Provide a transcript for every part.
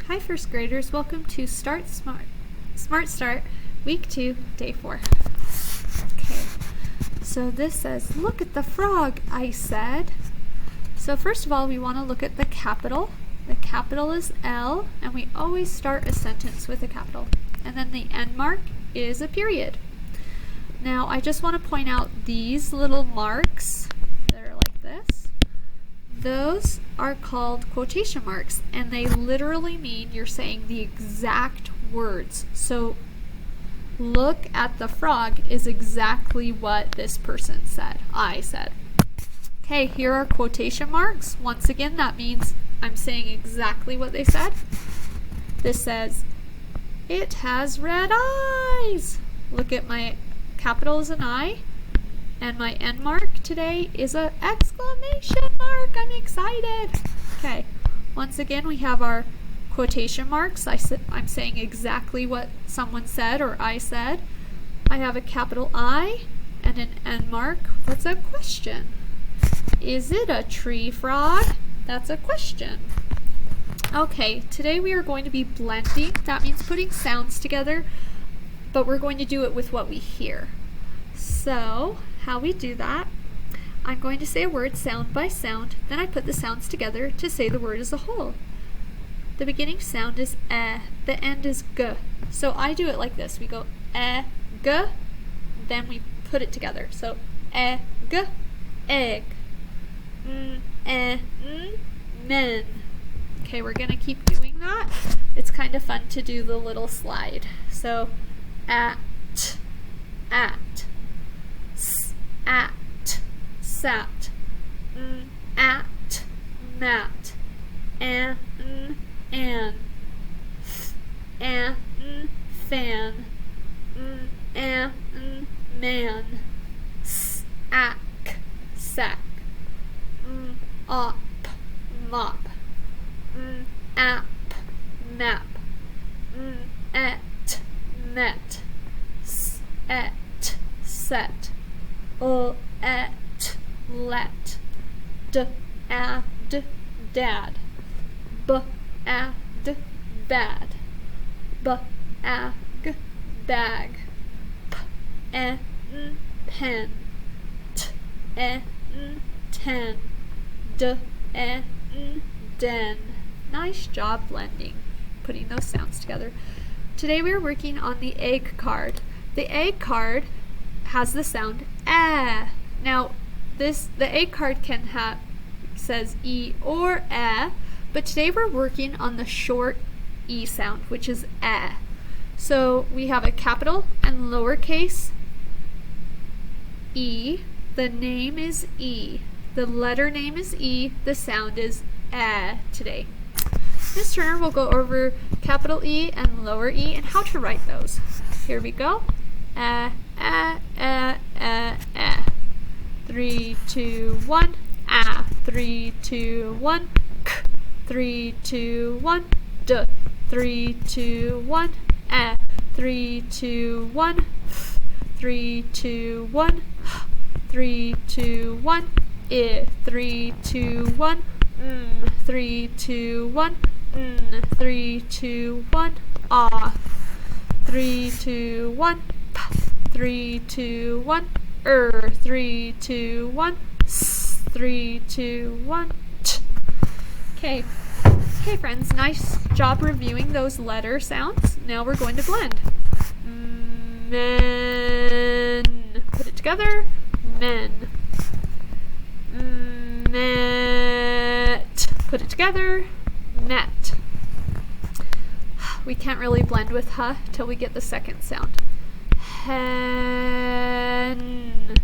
Hi first graders, welcome to SmartStart Week 2, Day 4. Okay, so this says, look at the frog, I said. So first of all, we want to look at the capital. The capital is L, and we always start a sentence with a capital. And then the end mark is a period. Now I just want to point out these little marks that are like this. Those are called quotation marks, and they literally mean you're saying the exact words. So look at the frog is exactly what this person said. I said. Okay, here are quotation marks. Once again, that means I'm saying exactly what they said. This says, it has red eyes. Look at my capital is an I. And my end mark today is an exclamation mark. I'm excited. Okay, once again, we have our quotation marks. I'm saying exactly what someone said or I said. I have a capital I and an end mark. What's a question? Is it a tree frog? That's a question. Okay, today we are going to be blending. That means putting sounds together, but we're going to do it with what we hear. So, how we do that, I'm going to say a word sound by sound, then I put the sounds together to say the word as a whole. The beginning sound is eh, the end is g. So I do it like this. We go eh, g, then we put it together. So egg, egg, men. Okay, we're going to keep doing that. It's kind of fun to do the little slide. So at, sat, at, mat, an, fan, man, sack, op, mop, app, map, et, met, et, set, et, let, ad, dad, bad, bad, bag, bag, pen, ten, den. Nice job blending, putting those sounds together. Today we are working on the egg card. The egg card has the sound eh. Now the egg card says e or eh, but today we're working on the short e sound, which is eh. So we have a capital and lowercase e. The name is e. The letter name is e. The sound is eh today. Ms. Turner will go over capital E and lower e and how to write those. Here we go. 3, 2, 1. 3, 2, 1. 3, 2, 1. 3, 2, 1. 3, 2, 1. 3, 2, 1. 3, 2, 1. 3, 2, 1. 3, 2, 1. 3, 2, 1. 3, 2, 1. 3, 2, 1. 3, 2, 1. 3, 2, 1. Okay. Okay, friends, nice job reviewing those letter sounds. Now we're going to blend. Men. Put it together. Men. Met. Put it together. Met. We can't really blend with huh till we get the second sound. Hen.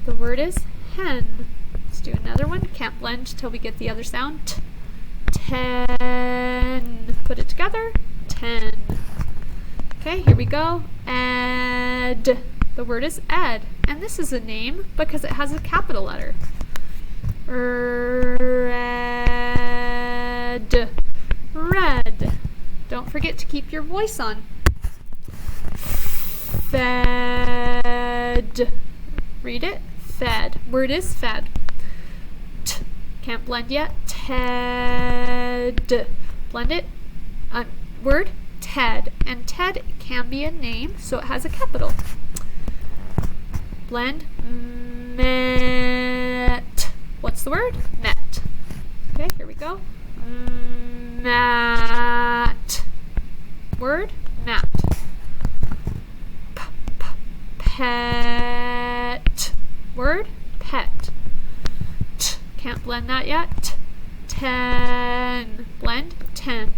The word is hen. Let's do another one. Can't blend till we get the other sound. Ten. Put it together. Ten. Okay, here we go. Ed. The word is ed. And this is a name because it has a capital letter. Red. Red. Don't forget to keep your voice on. Fed. Read it. Fed. Word is fed. Can't blend yet. Ted. Blend it. word Ted, and Ted can be a name, so it has a capital. Blend met. What's the word? Met. Okay, here we go. Mat. Word mat. Pet. Word pet. Can't blend that yet. Ten. Blend 10.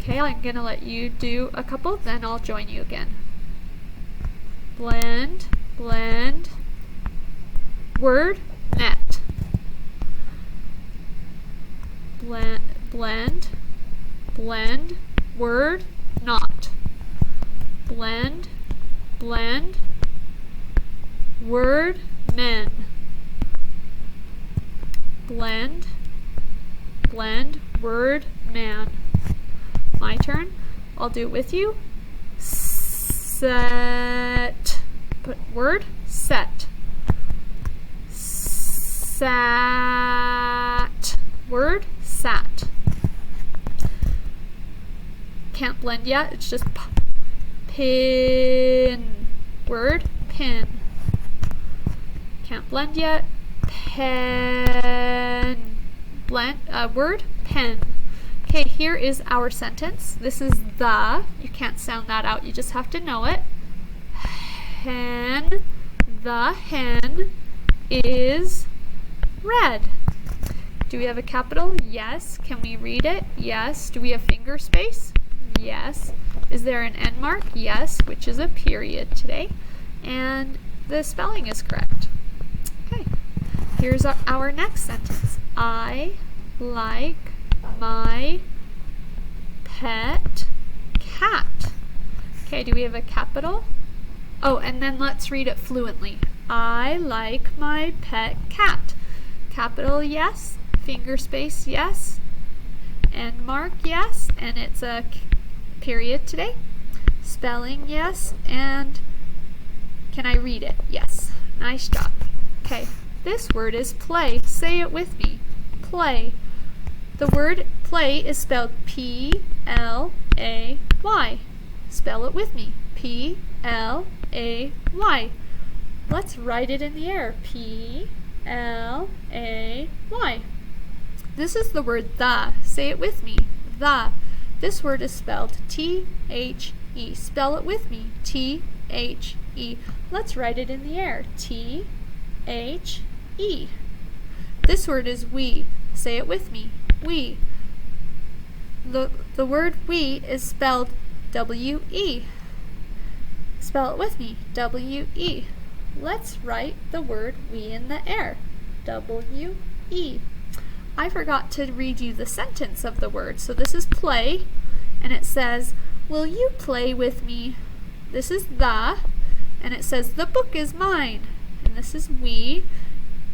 Okay, I'm going to let you do a couple, then I'll join you again. Blend, blend, word, net. Blend, blend, blend, word, not. Blend, blend, word, men. Blend, blend, word, man. My turn. I'll do it with you. Set. Put word, set. Sat. Word, sat. Can't blend yet. It's just pin. Word, pin. Can't blend yet. Pen. Blend. Word, pen. Okay, here is our sentence. This is the. You can't sound that out. You just have to know it. Hen. The hen is red. Do we have a capital? Yes. Can we read it? Yes. Do we have finger space? Yes. Is there an end mark? Yes, which is a period today. And the spelling is correct. Okay. Here's our next sentence. I like my pet cat. Okay, do we have a capital? Oh, and then let's read it fluently. I like my pet cat. Capital, yes. Finger space, yes. End mark, yes. And it's a period today. Spelling, yes. And can I read it? Yes. Nice job. Okay, this word is play. Say it with me. Play. The word play is spelled P-L-A-Y. Spell it with me. P-L-A-Y. Let's write it in the air. P-L-A-Y. This is the word the. Say it with me. The. This word is spelled T-H-E. Spell it with me. T-H-E. Let's write it in the air. T-H-E. This word is we. Say it with me. We. The word we is spelled W-E. Spell it with me. W-E. Let's write the word we in the air. W-E. I forgot to read you the sentence of the word. So this is play, and it says, will you play with me? This is the, and it says, the book is mine. And this is we,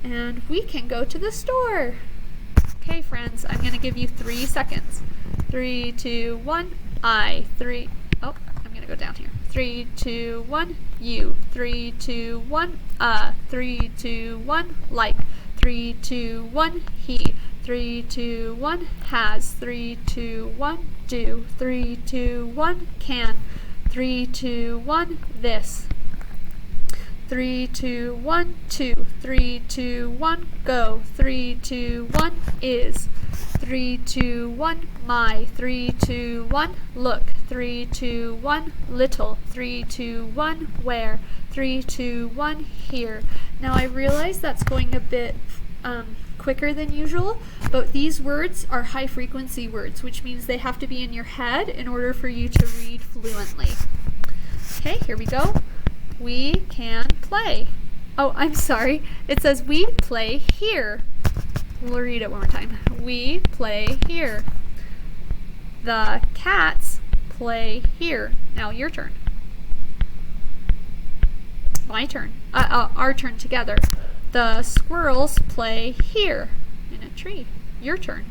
and we can go to the store. Okay, friends, I'm going to give you 3 seconds. 3, 2, 1, I. 3, oh, I'm going to go down here. 3, 2, 1, you. 3, 2, 1, 3, 2, 1, like. 3, 2, 1, he. 3, 2, 1, has. 3, 2, 1, do. 3, 2, 1, can. 3, 2, 1, this. 3, 2, 1, 2. 3, 2, 1, go. 3, 2, 1, is. 3, 2, 1, my. 3, 2, 1, look. 3, 2, 1, little. 3, 2, 1, where. 3, 2, 1, here. Now I realize that's going a bit quicker than usual, but these words are high frequency words, which means they have to be in your head in order for you to read fluently. Okay, here we go. We can play. Oh, I'm sorry. It says we play here. We'll read it one more time. We play here. The cats play here. Now your turn. My turn. Our turn together. The squirrels play here in a tree. Your turn.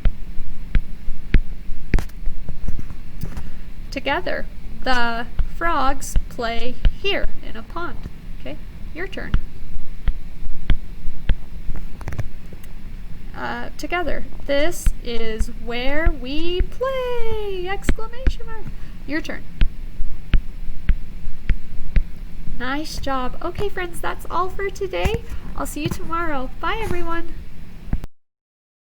Together. The frogs play here in a pond. Okay, your turn. together. This is where we play! Exclamation mark. Your turn. Nice job. Okay, friends, that's all for today. I'll see you tomorrow. Bye, everyone.